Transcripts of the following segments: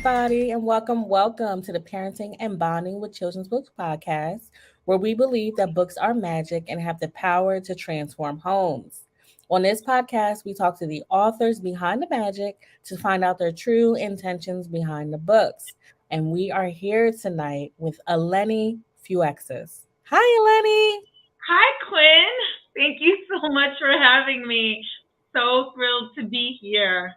everybody, and welcome to the Parenting and Bonding with Children's Books podcast, where we believe that books are magic and have the power to transform homes. On this podcast, we talk to the authors behind the magic to find out their true intentions behind the books. And we are here tonight with Eleni Fuiaxis. Hi, Eleni. Hi, Quinn. Thank you so much for having me. So thrilled to be here.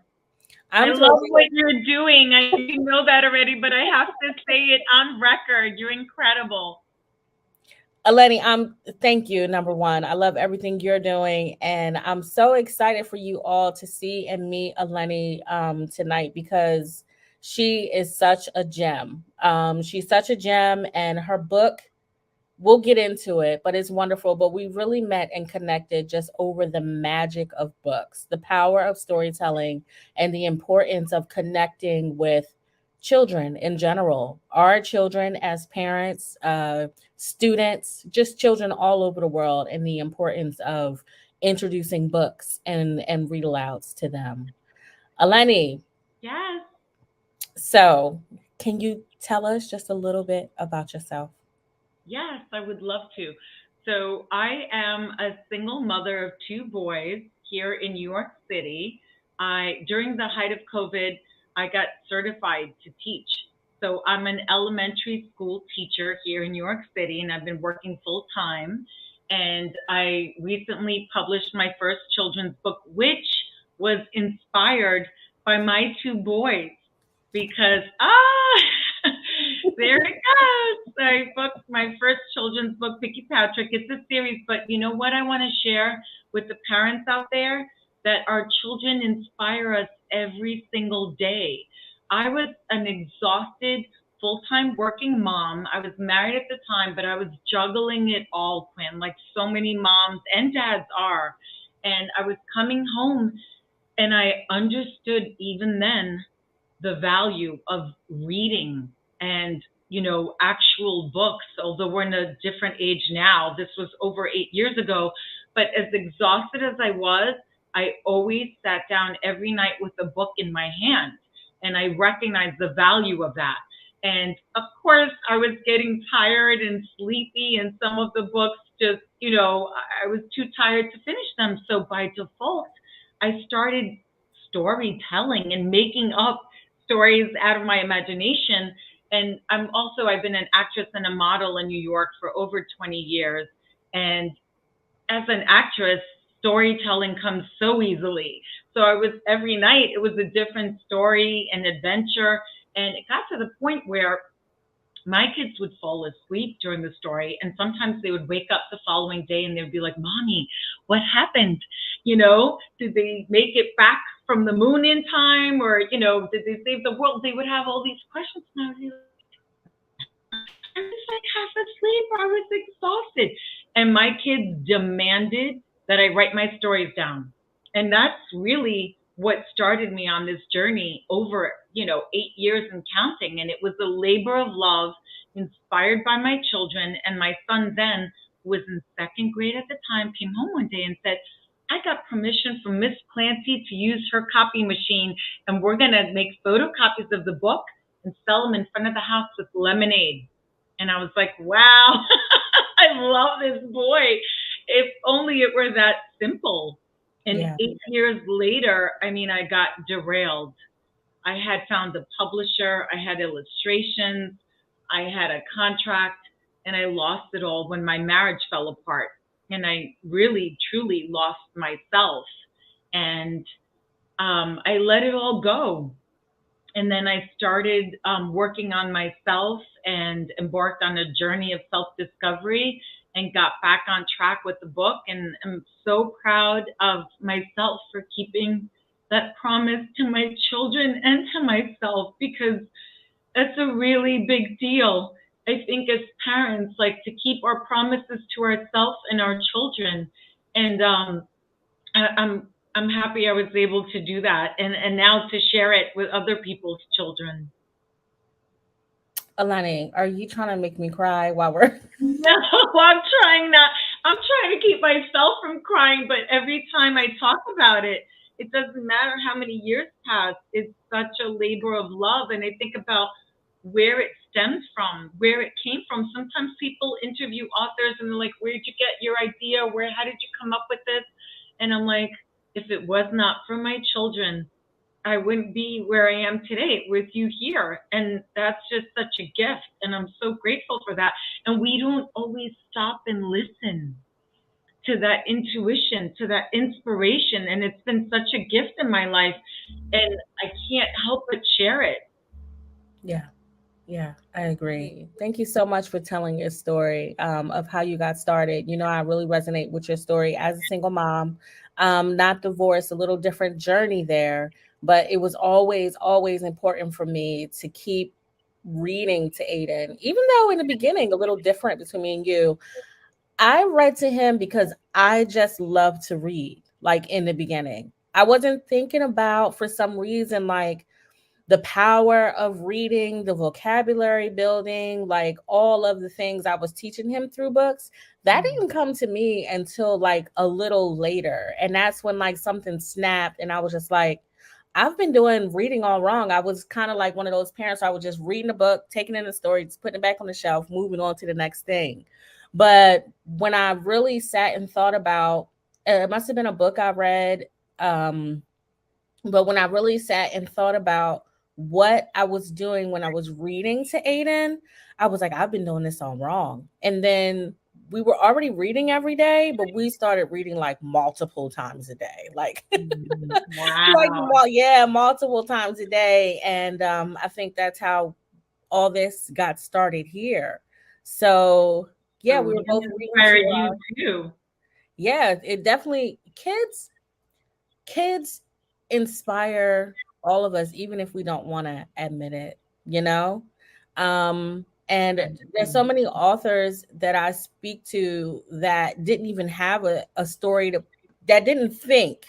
I I'm love totally what you're doing. I know you know that already, but I have to say it on record. You're incredible. Eleni, thank you. Number one, I love everything you're doing, and I'm so excited for you all to see and meet Eleni tonight because she is such a gem. She's such a gem, and her book. We'll get into it, but it's wonderful. But we really met and connected just over the magic of books, the power of storytelling, and the importance of connecting with children in general, our children as parents, students, just children all over the world, and the importance of introducing books and read alouds to them. Eleni, Yes. so can you tell us just a little bit about yourself? Yes, I would love to. So, I am a single mother of two boys here in New York City. During the height of COVID, I got certified to teach. So, I'm an elementary school teacher here in New York City, and I've been working full time. And I recently published my first children's book, which was inspired by my two boys because there it goes. I booked my first children's book, Picky Patrick. It's a series, but you know what I want to share with the parents out there? That our children inspire us every single day. I was an exhausted full-time working mom. I was married at the time, but I was juggling it all, Quinn, like so many moms and dads are. And I was coming home and I understood even then the value of reading and actual books, although we're in a different age now. This was over 8 years ago, but as exhausted as I was, I always sat down every night with a book in my hand, and I recognized the value of that. And of course I was getting tired and sleepy, and some of the books just, I was too tired to finish them. So by default, I started storytelling and making up stories out of my imagination. And I've been an actress and a model in New York for over 20 years. And as an actress, storytelling comes so easily. So every night it was a different story and adventure. And it got to the point where my kids would fall asleep during the story, and sometimes they would wake up the following day and they'd be like, Mommy, what happened? Did they make it back from the moon in time, or did they save the world? They would have all these questions, and I was like half asleep. I was exhausted, and my kids demanded that I write my stories down. And that's really what started me on this journey over 8 years and counting. And it was a labor of love, inspired by my children. And my son then, who was in second grade at the time, came home one day and said, I got permission from Miss Clancy to use her copy machine, and we're going to make photocopies of the book and sell them in front of the house with lemonade. And I was like, wow, I love this boy. If only it were that simple. And Yeah. 8 years later, I got derailed. I had found a publisher, I had illustrations, I had a contract, and I lost it all when my marriage fell apart. And I really, truly lost myself. And I let it all go. And then I started working on myself and embarked on a journey of self-discovery and got back on track with the book. And I'm so proud of myself for keeping that promise to my children and to myself, because that's a really big deal. I think as parents, like, to keep our promises to ourselves and our children. And I'm happy I was able to do that, and now to share it with other people's children. Eleni, are you trying to make me cry while we're No, I'm trying not. I'm trying to keep myself from crying, but every time I talk about it, it doesn't matter how many years pass. It's such a labor of love. And I think about where it stems from, where it came from. Sometimes people interview authors and they're like, where did you get your idea? How did you come up with this? And I'm like, if it was not for my children, I wouldn't be where I am today with you here. And that's just such a gift. And I'm so grateful for that. And we don't always stop and listen to that intuition, to that inspiration. And it's been such a gift in my life. And I can't help but share it. Yeah. Yeah, I agree. Thank you so much for telling your story of how you got started. You know, I really resonate with your story as a single mom, not divorced, a little different journey there, but it was always, always important for me to keep reading to Aidyn, even though in the beginning, a little different between me and you. I read to him because I just love to read, like in the beginning. I wasn't thinking about, for some reason, like, the power of reading, the vocabulary building, like all of the things I was teaching him through books, that didn't come to me until like a little later. And that's when like something snapped and I was just like, I've been doing reading all wrong. I was kind of like one of those parents. I was just reading a book, taking in the story, just putting it back on the shelf, moving on to the next thing. But when I really sat and thought about, it must have been a book I read. But when I really sat and thought about what I was doing when I was reading to Aidyn, I was like, I've been doing this all wrong. And then we were already reading every day, but we started reading like multiple times a day, like like Wow. yeah, multiple times a day. And I think that's how all this got started here. So yeah, So we were he both reading to inspired you too. yeah, it definitely kids inspire all of us, even if we don't want to admit it, you know? And there's so many authors that I speak to that didn't even have a story that didn't think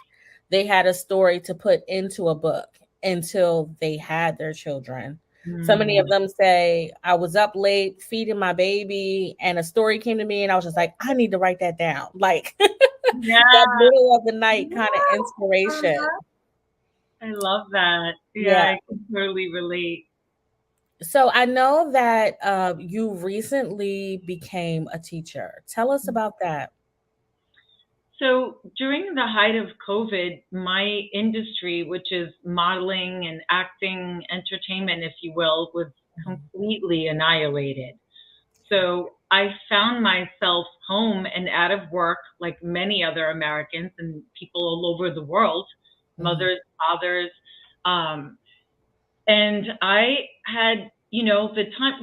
they had a story to put into a book until they had their children. So many of Mm. them say, I was up late feeding my baby and a story came to me and I was just like, I need to write that down. Like that Yeah. middle of the night kind of Yeah. inspiration. I love that. Yeah, Yeah. I can totally relate. So I know that you recently became a teacher. Tell us about that. So during the height of COVID, my industry, which is modeling and acting, entertainment, if you will, was completely annihilated. So I found myself home and out of work, like many other Americans and people all over the world, Mhm. mothers, fathers. Um, and I had, the time,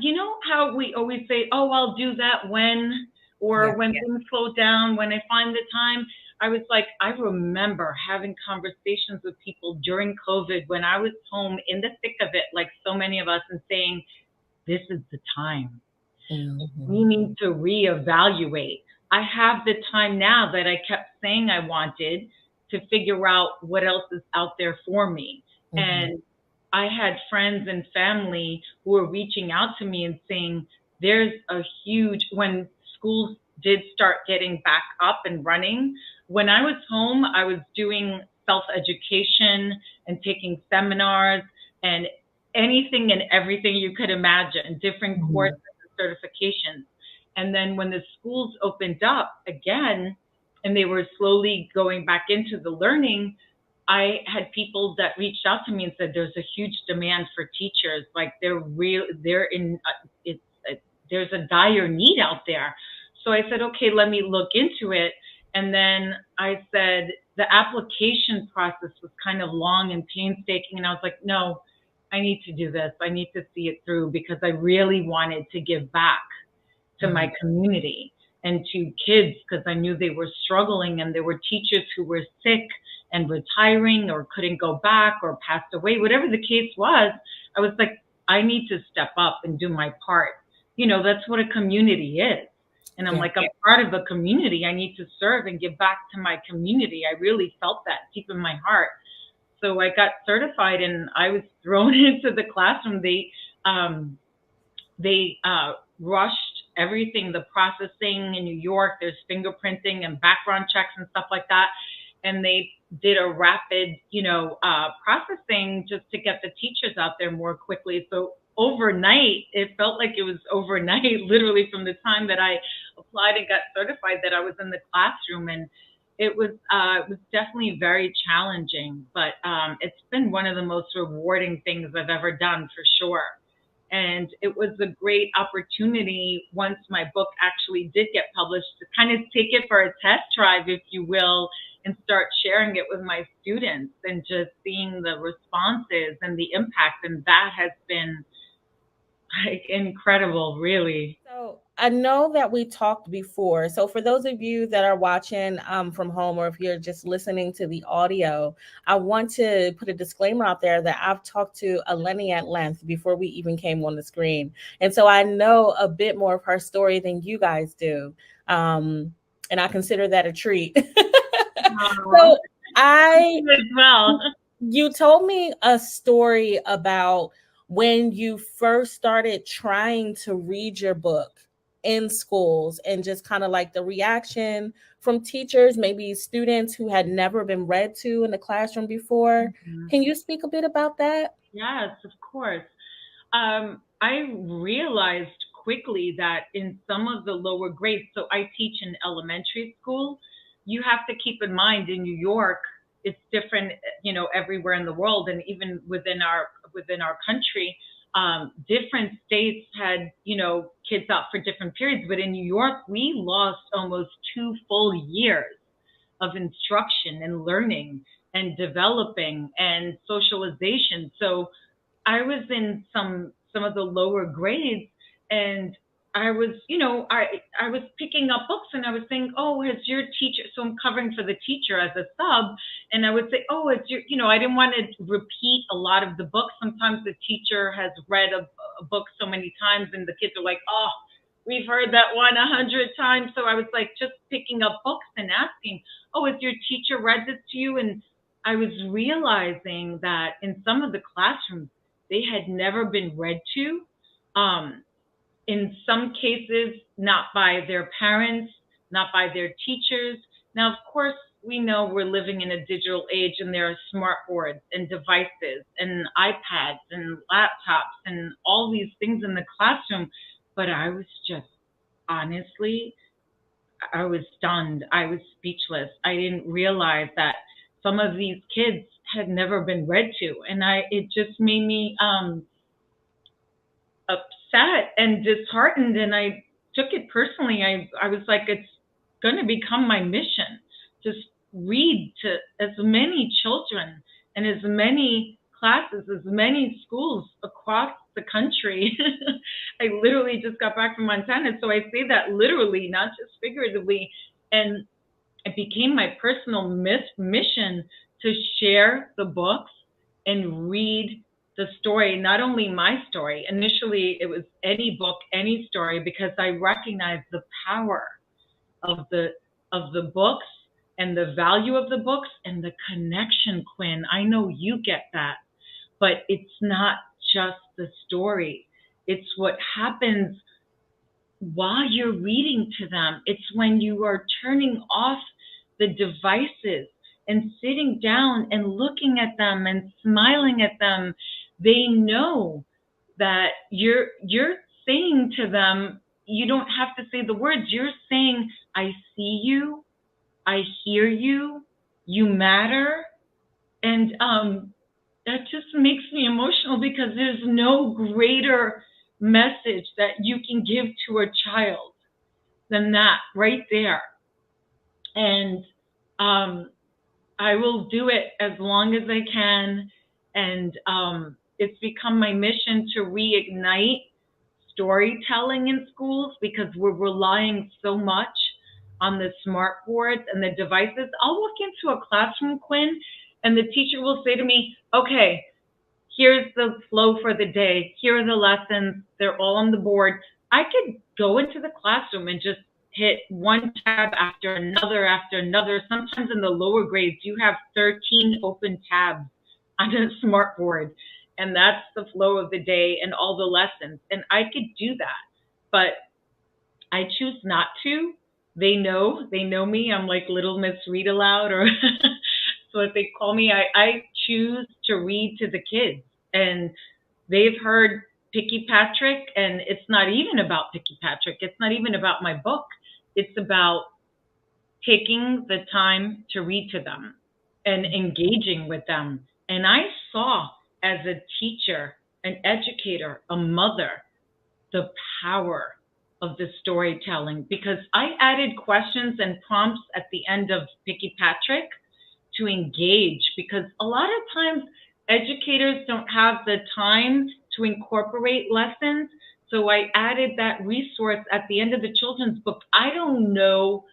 how we always say, oh, I'll do that when, Yeah. or when things slow down, when I find the time. I was like, I remember having conversations with people during COVID when I was home in the thick of it, like so many of us, and saying, this is the time. We Mhm. need to reevaluate. I have the time now that I kept saying I wanted to figure out what else is out there for me. Mhm. And I had friends and family who were reaching out to me and saying, there's a huge, when schools did start getting back up and running, when I was home, I was doing self education and taking seminars and anything and everything you could imagine, different courses Mhm. certifications. And then when the schools opened up again and they were slowly going back into the learning, I had people that reached out to me and said, there's a huge demand for teachers. Like they're in, it's, there's a dire need out there. So I said, okay, let me look into it. And then I said, the application process was kind of long and painstaking. And I was like, no, I need to do this. I need to see it through because I really wanted to give back to Mhm. my community and to kids because I knew they were struggling and there were teachers who were sick and retiring or couldn't go back or passed away, whatever the case was. I was like, I need to step up and do my part. That's what a community is. And I'm Yeah. like, I'm part of a community. I need to serve and give back to my community. I really felt that deep in my heart. So I got certified and I was thrown into the classroom. They rushed everything, the processing in New York. There's fingerprinting and background checks and stuff like that. and they did a rapid, processing just to get the teachers out there more quickly. So overnight, it felt like it was overnight, literally from the time that I applied and got certified, that I was in the classroom. And it was definitely very challenging, but it's been one of the most rewarding things I've ever done, for sure. And it was a great opportunity once my book actually did get published to kind of take it for a test drive, if you will, and start sharing it with my students and just seeing the responses and the impact. And that has been like incredible, really. So I know that we talked before. So for those of you that are watching from home, or if you're just listening to the audio, I want to put a disclaimer out there that I've talked to Eleni at length before we even came on the screen. And so I know a bit more of her story than you guys do. And I consider that a treat. Aww. So I As well. you told me a story about when you first started trying to read your book in schools, and just kind of like the reaction from teachers, maybe students who had never been read to in the classroom before. Mhm. Can you speak a bit about that? Yes, of course. I realized quickly that in some of the lower grades, so I teach in elementary school, you have to keep in mind in New York, it's different, everywhere in the world, and even within our country, different states had, kids out for different periods. But in New York, we lost almost 2 full years of instruction and learning and developing and socialization. So I was in some of the lower grades, and I was, I was picking up books, and I was saying, "Oh, has your teacher?" So I'm covering for the teacher as a sub, and I would say, "Oh, it's your," I didn't want to repeat a lot of the books. Sometimes the teacher has read a book so many times, and the kids are like, "Oh, we've heard that one 100 times." So I was like just picking up books and asking, "Oh, has your teacher read this to you?" And I was realizing that in some of the classrooms, they had never been read to. Um, in some cases, not by their parents, not by their teachers. Now, of course, we know we're living in a digital age, and there are smart boards and devices and iPads and laptops and all these things in the classroom. But I was just, honestly, I was stunned. I was speechless. I didn't realize that some of these kids had never been read to, and it just made me upset and disheartened, and I took it personally. I was like, it's going to become my mission to read to as many children and as many classes, as many schools across the country. I literally just got back from Montana, so I say that literally, not just figuratively. And it became my personal mission to share the books and read the story, not only my story. Initially, it was any book, any story, because I recognized the power of the books and the value of the books and the connection, Quinn. I know you get that, but it's not just the story. It's what happens while you're reading to them. It's when you are turning off the devices and sitting down and looking at them and smiling at them. They know that you're saying to them, you don't have to say the words. You're saying, I see you, I hear you, you matter. And that just makes me emotional, because there's no greater message that you can give to a child than that right there. And I will do it as long as I can. And it's become my mission to reignite storytelling in schools, because we're relying so much on the smart boards and the devices. I'll walk into a classroom, Quinn, and the teacher will say to me, "Okay, here's the flow for the day. Here are the lessons. They're all on the board." I could go into the classroom and just hit one tab after another. Sometimes in the lower grades, you have 13 open tabs on a smart board. And that's the flow of the day and all the lessons. And I could do that, but I choose not to. They know me. I'm like little Miss Read Aloud, or So if they call me, I choose to read to the kids. And they've heard Picky Patrick, and it's not even about Picky Patrick. It's not even about my book. It's about taking the time to read to them and engaging with them. And I saw, as a teacher, an educator, a mother, the power of the storytelling, because I added questions and prompts at the end of Picky Patrick to engage, because a lot of times educators don't have the time to incorporate lessons. So I added that resource at the end of the children's book. I don't know,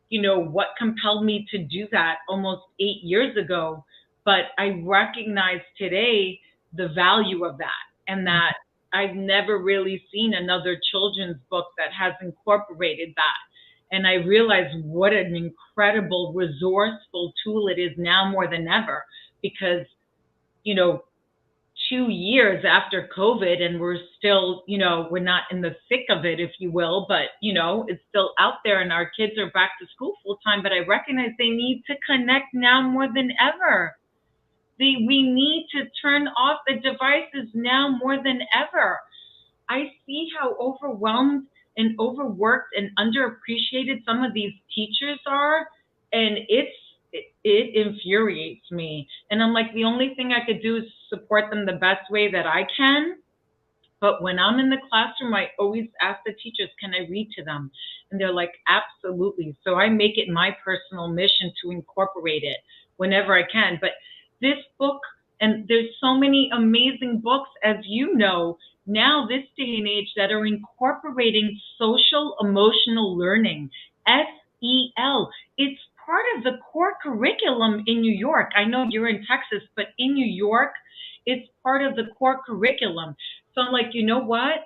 what compelled me to do that almost 8 years ago, but I recognize today the value of that, and that I've never really seen another children's book that has incorporated that. And I realize what an incredible, resourceful tool it is now more than ever, because, 2 years after COVID, and we're still, we're not in the thick of it, if you will, but, it's still out there, and our kids are back to school full time. But I recognize they need to connect now more than ever. We need to turn off the devices now more than ever. I see how overwhelmed and overworked and underappreciated some of these teachers are, and it infuriates me. And I'm like, the only thing I could do is support them the best way that I can. But when I'm in the classroom, I always ask the teachers, can I read to them? And they're like, absolutely. So I make it my personal mission to incorporate it whenever I can. But this book, and there's so many amazing books, as you know, now this day and age, that are incorporating social emotional learning, SEL. It's part of the core curriculum in New York. I know you're in Texas, but in New York, it's part of the core curriculum. So I'm like, you know what?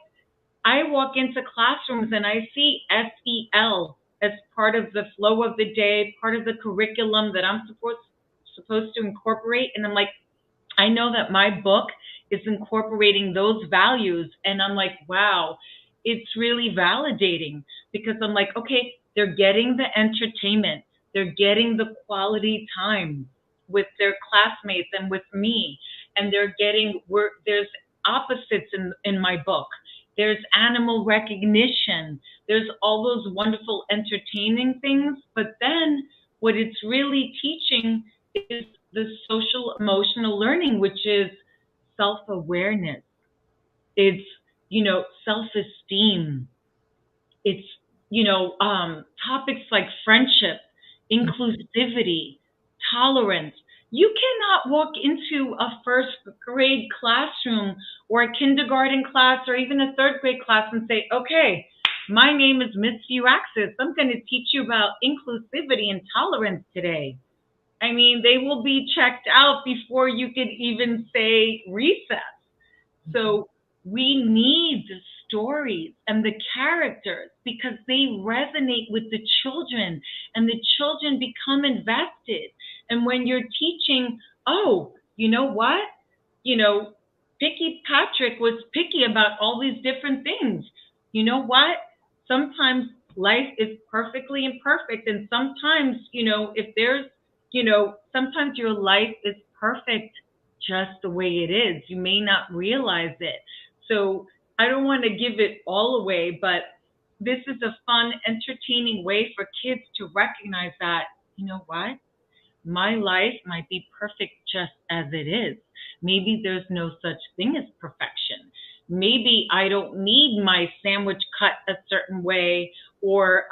I walk into classrooms and I see SEL as part of the flow of the day, part of the curriculum that I'm supposed to incorporate. And I'm like, I know that my book is incorporating those values. And I'm like, wow, it's really validating, because I'm like, okay, they're getting the entertainment. They're getting the quality time with their classmates and with me. And they're getting, there's opposites in my book. There's animal recognition. There's all those wonderful entertaining things. But then what it's really teaching is the social emotional learning, which is self-awareness. It's, self-esteem. It's, topics like friendship, inclusivity, tolerance. You cannot walk into a first grade classroom or a kindergarten class or even a third grade class and say, okay, my name is Miss Fuiaxis. I'm going to teach you about inclusivity and tolerance today. I mean, they will be checked out before you could even say recess. So we need the stories and the characters, because they resonate with the children, and the children become invested. And when you're teaching, oh, you know what? Picky Patrick was picky about all these different things. You know what? Sometimes life is perfectly imperfect. And sometimes, if there's, sometimes your life is perfect just the way it is. You may not realize it. So I don't want to give it all away, but this is a fun, entertaining way for kids to recognize that, you know what? My life might be perfect just as it is. Maybe there's no such thing as perfection. Maybe I don't need my sandwich cut a certain way, or,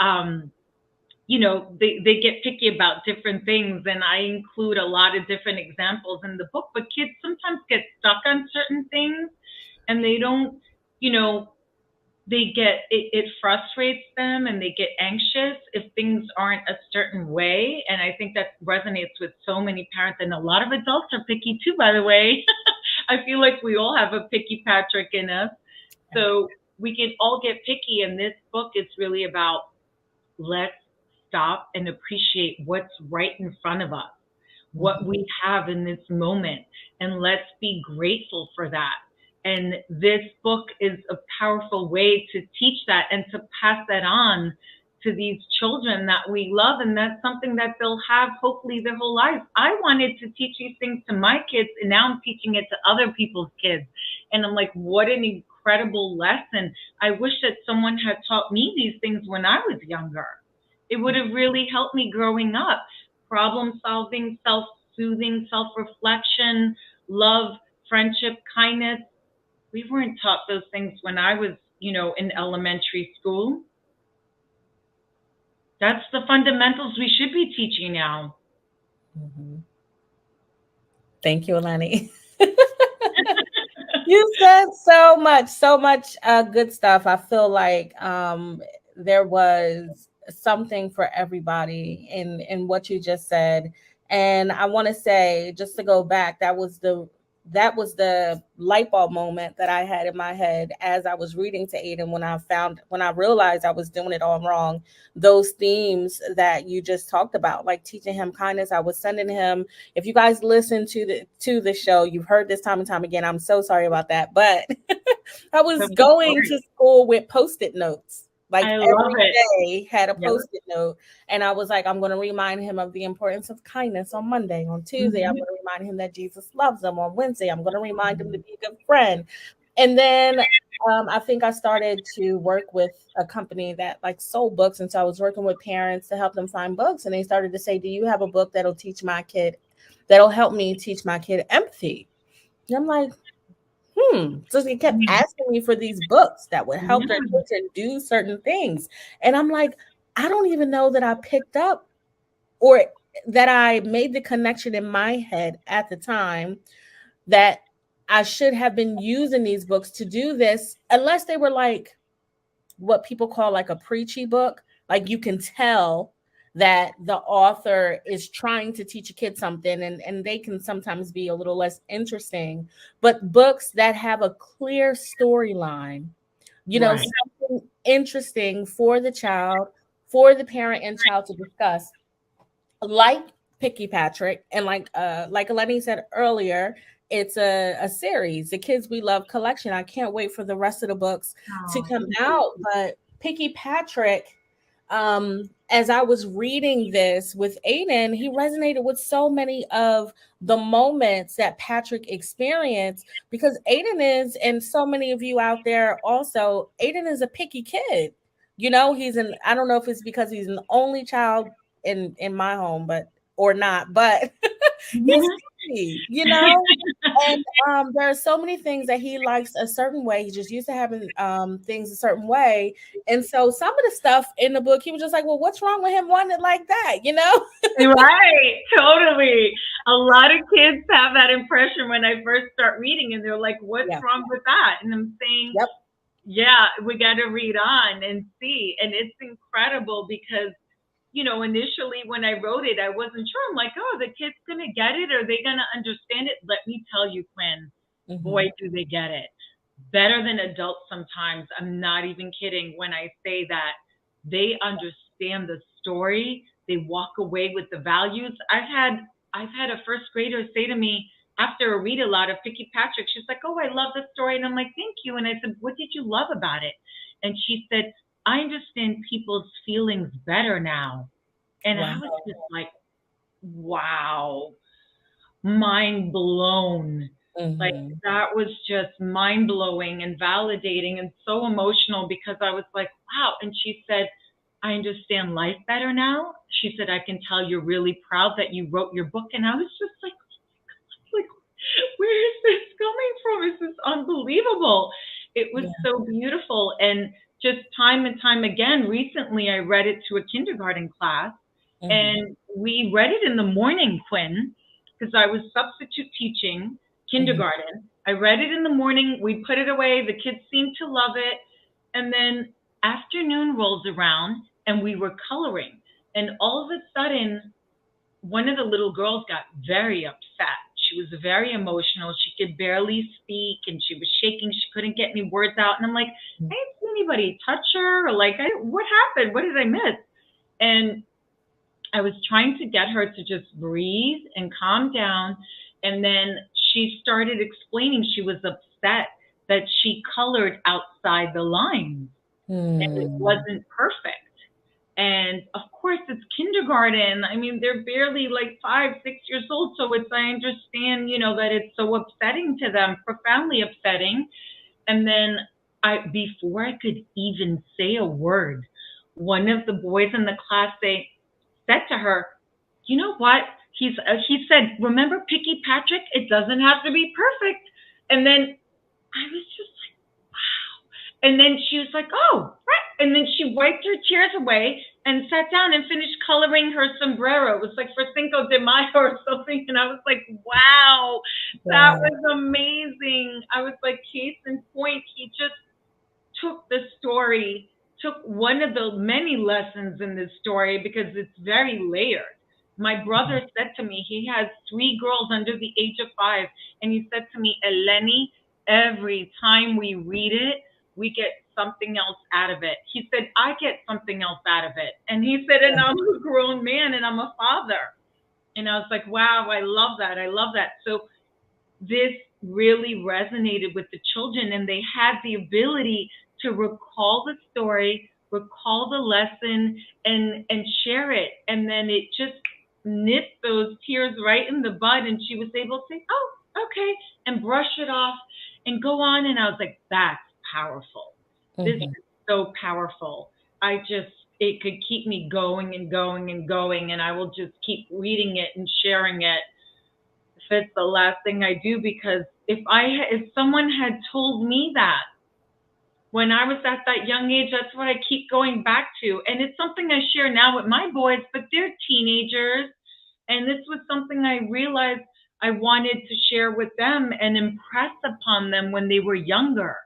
they get picky about different things, and I include a lot of different examples in the book. But kids sometimes get stuck on certain things, and they don't, it frustrates them, and they get anxious if things aren't a certain way. And I think that resonates with so many parents, and a lot of adults are picky too, by the way. I feel like we all have a picky Patrick in us. So we can all get picky, and this book is really about, let's stop and appreciate what's right in front of us, what we have in this moment, and let's be grateful for that. And this book is a powerful way to teach that and to pass that on to these children that we love, and that's something that they'll have hopefully their whole life. I wanted to teach these things to my kids, and now I'm teaching it to other people's kids. And I'm like, what an incredible lesson. I wish that someone had taught me these things when I was younger. It would have really helped me growing up. Problem solving, self soothing, self reflection, love, friendship, kindness. We weren't taught those things when I was, in elementary school. That's the fundamentals we should be teaching now. Mhm. Thank you, Eleni. You said so much good stuff. I feel like there was something for everybody in what you just said. And I want to say, just to go back, that was the light bulb moment that I had in my head as I was reading to Aidyn, when I realized I was doing it all wrong. Those themes that you just talked about, like teaching him kindness, I was sending him. If you guys listen to the show, you've heard this time and time again. I'm so sorry about that, but I was going to school with post-it notes. Like I love every it. day had a Yep. post-it note. And I was like, I'm going to remind him of the importance of kindness on Monday. On Tuesday, I'm Mhm. going to remind him that Jesus loves him. On Wednesday, I'm going to remind him to be a good friend. And then I think I started to work with a company that like sold books. And so I was working with parents to help them find books. And they started to say, do you have a book that'll help me teach my kid empathy? And I'm like, So they kept asking me for these books that would help their Yeah. children do certain things. And I'm like, I don't even know that I picked up or that I made the connection in my head at the time that I should have been using these books to do this, unless they were like what people call like a preachy book. Like you can tell that the author is trying to teach a kid something, and they can sometimes be a little less interesting. But books that have a clear storyline, Right. something interesting for the child, for the parent and child to discuss, like Picky Patrick, and like Eleni said earlier, it's a series, the Kids We Love collection. I can't wait for the rest of the books to Oh, come out. But Picky Patrick, as I was reading this with Aidyn, he resonated with so many of the moments that Patrick experienced, because Aidyn is, and so many of you out there also, Aidyn is a picky kid. I don't know if it's because he's an only child in my home, but or not, but he's Mhm. picky. And there are so many things that he likes a certain way. He's just used to having things a certain way. And so some of the stuff in the book, he was just like, well, what's wrong with him wanting it like that? Right, totally. A lot of kids have that impression when I first start reading, and they're like, what's Yeah. wrong with that? And I'm saying, Yep. yeah, we got to read on and see. And it's incredible because, initially when I wrote it, I wasn't sure. I'm like, oh, the kid's going to get it? Are they going to understand it? Let me tell you, Quinn, boy, Hmm. do they get it. Better than adults sometimes. I'm not even kidding when I say that. They understand the story. They walk away with the values. I've had a first grader say to me after a read aloud of Picky Patrick, she's like, "Oh, I love the story," and I'm like, "Thank you." And I said, "What did you love about it?" And she said, "I understand people's feelings better now." And I Wow. was just like, "Wow." Mind blown. Like Hmm. that was just mind blowing and validating and so emotional because I was like, wow. And she said, I understand life better now. She said, I can tell you're really proud that you wrote your book. And I was just like, where is this coming from? This is unbelievable. It was Yeah. so beautiful. And just time and time again, recently I read it to a kindergarten class Hmm. and we read it in the morning, Quinn, because I was substitute teaching Hmm. kindergarten. I read it in the morning. We put it away. The kids seemed to love it. And then afternoon rolls around and we were coloring. And all of a sudden, one of the little girls got very upset. She was very emotional. She could barely speak and she was shaking. She couldn't get any words out. And I'm like, I didn't see anybody touch her or like, what happened? What did I miss? And I was trying to get her to just breathe and calm down. And then she started explaining she was upset that she colored outside the lines and it Hmm. wasn't perfect. And of course, it's kindergarten. I mean, they're barely like 5, 6 years old. So I understand, that it's so upsetting to them, profoundly upsetting. And then before I could even say a word, one of the boys in the class said to her, "You know what?" He said, "Remember Picky Patrick? It doesn't have to be perfect." And then I was just like, wow. And then she was like, "Oh, right." And then she wiped her tears away and sat down and finished coloring her sombrero. It was like for Cinco de Mayo or something. And I was like, wow, that Wow. was amazing. I was like, case in point, he just took the story, took one of the many lessons in this story because it's very layered. My brother said to me, he has 3 girls under the age of 5, and he said to me, "Eleni, every time we read it, we get something else out of it." He said, "I get something else out of it." And he said, "And I'm a grown man and I'm a father." And I was like, wow, I love that. I love that. So this really resonated with the children, and they had the ability to recall the story, recall the lesson, and share it. And then it just nipped those tears right in the bud, and she was able to say, "Oh, okay," and brush it off and go on. And I was like, that's powerful. This Mhm. is so powerful. It could keep me going and going and going, and I will just keep reading it and sharing it if it's the last thing I do, because if someone had told me that when I was at that young age, that's what I keep going back to. And it's something I share now with my boys, but they're teenagers. And this was something I realized I wanted to share with them and impress upon them when they were younger,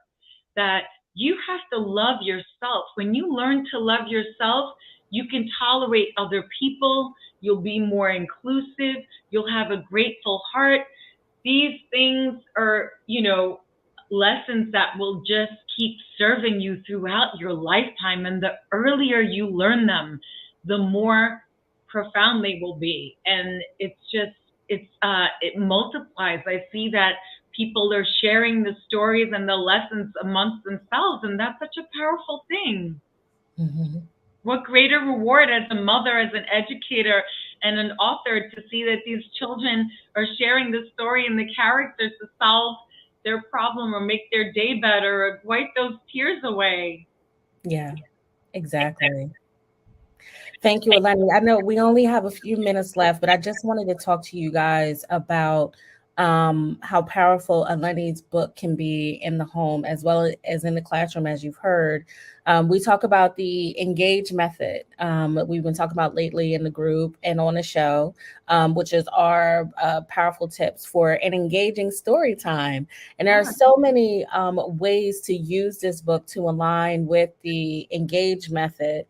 that you have to love yourself. When you learn to love yourself, you can tolerate other people. You'll be more inclusive. You'll have a grateful heart. These things are, lessons that will just keep serving you throughout your lifetime. And the earlier you learn them, the more profound they will be. And it multiplies. I see that people are sharing the stories and the lessons amongst themselves, and that's such a powerful thing. Mhm. What greater reward as a mother, as an educator, and an author to see that these children are sharing the story and the characters to solve their problem or make their day better or wipe those tears away. Yeah, exactly. Thank you, Eleni. I know we only have a few minutes left, but I just wanted to talk to you guys about how powerful Eleni's book can be in the home as well as in the classroom, as you've heard. We talk about the engage method. We've been talking about lately in the group and on the show, which is our powerful tips for an engaging story time. And there are so many ways to use this book to align with the engage method.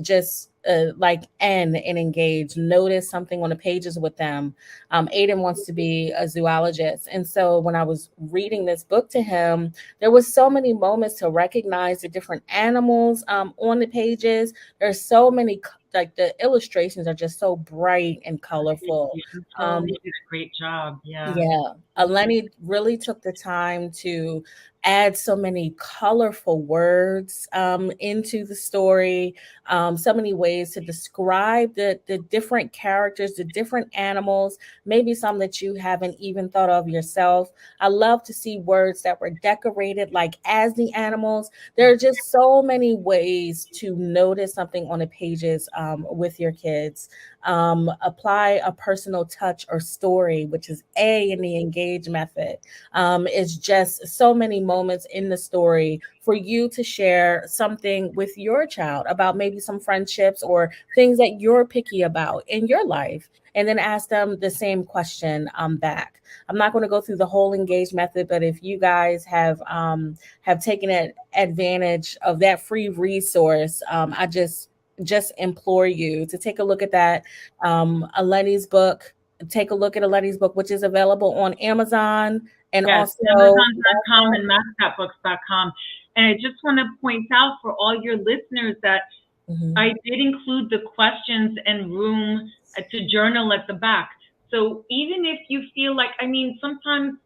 Just like and engage, notice something on the pages with them. Aidyn wants to be a zoologist, and so when I was reading this book to him, there was so many moments to recognize the different animals on the pages. There's so many, like the illustrations are just so bright and colorful. Beautiful. You did a great job. Yeah. Yeah, Eleni really took the time to add so many colorful words into the story, so many ways to describe the different characters, the different animals, maybe some that you haven't even thought of yourself. I love to see words that were decorated like as the animals. There are just so many ways to notice something on the pages with your kids. Apply a personal touch or story, which is A in the engage method. It's just so many moments in the story for you to share something with your child about maybe some friendships or things that you're picky about in your life, and then ask them the same question back. I'm not going to go through the whole engage method, but if you guys have taken advantage of that free resource, I just implore you to take a look at that. Eleni's book. Take a look at Eleni's book, which is available on Amazon and Yes, also. Amazon.com and mascotbooks.com. And I just want to point out for all your listeners that Mhm. I did include the questions and room to journal at the back. So even if you feel like, I mean, sometimes,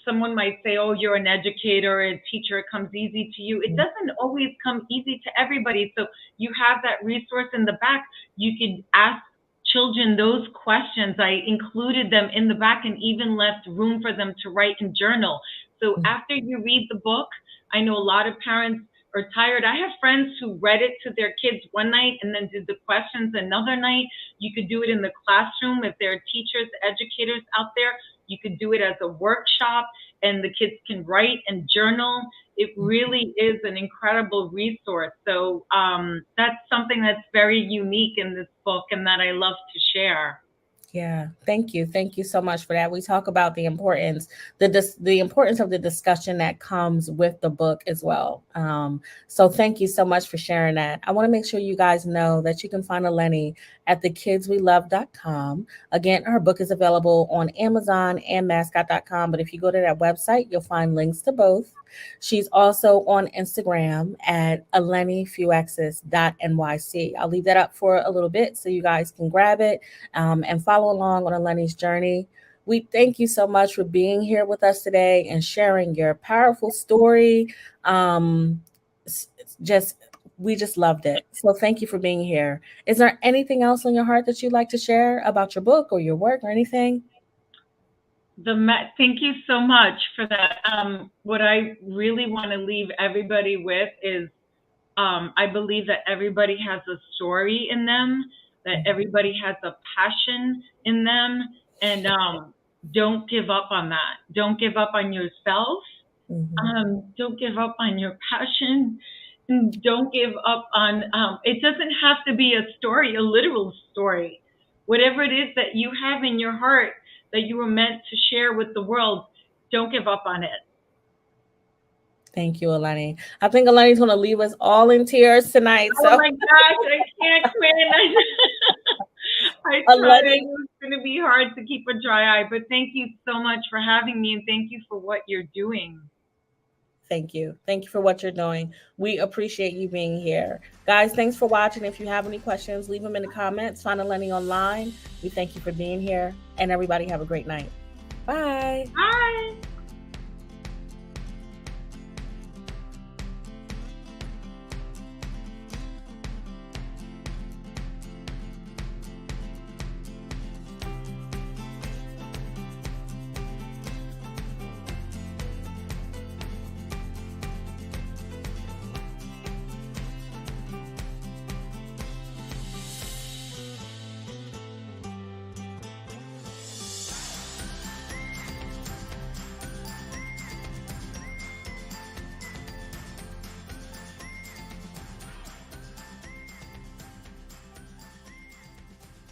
someone might say, oh, you're an educator, a teacher, it comes easy to you. It doesn't always come easy to everybody. So you have that resource in the back. You could ask children those questions. I included them in the back and even left room for them to write and journal. So after you read the book, I know a lot of parents are tired. I have friends who read it to their kids one night and then did the questions another night. You could do it in the classroom if there are teachers, educators out there. You could do it as a workshop and the kids can write and journal. It really is an incredible resource. So that's something that's very unique in this book and that I love to share. Yeah, thank you. Thank you so much for that. We talk about the importance, the importance of the discussion that comes with the book as well. So thank you so much for sharing that. I want to make sure you guys know that you can find Eleni at thekidswelove.com. Again, her book is available on Amazon and mascot.com, but if you go to that website, you'll find links to both. She's also on Instagram at elenifuiaxis.nyc. I'll leave that up for a little bit so you guys can grab it and follow along on Eleni's journey. We thank you so much for being here with us today and sharing your powerful story. We just loved it. So thank you for being here. Is there anything else on your heart that you'd like to share about your book or your work or anything? Thank you so much for that. What I really want to leave everybody with is I believe that everybody has a story in them, that everybody has a passion in them, and don't give up on that. Don't give up on yourself. Don't give up on your passion. And don't give up on, it doesn't have to be a story, a literal story. Whatever it is that you have in your heart that you were meant to share with the world, don't give up on it. Thank you, Eleni. I think Eleni's going to leave us all in tears tonight. So. Oh my gosh, I can't quit. I tried. It was going to be hard to keep a dry eye, but thank you so much for having me and thank you for what you're doing. Thank you. Thank you for what you're doing. We appreciate you being here. Guys, thanks for watching. If you have any questions, leave them in the comments. Find Eleni online. We thank you for being here. And everybody have a great night. Bye. Bye.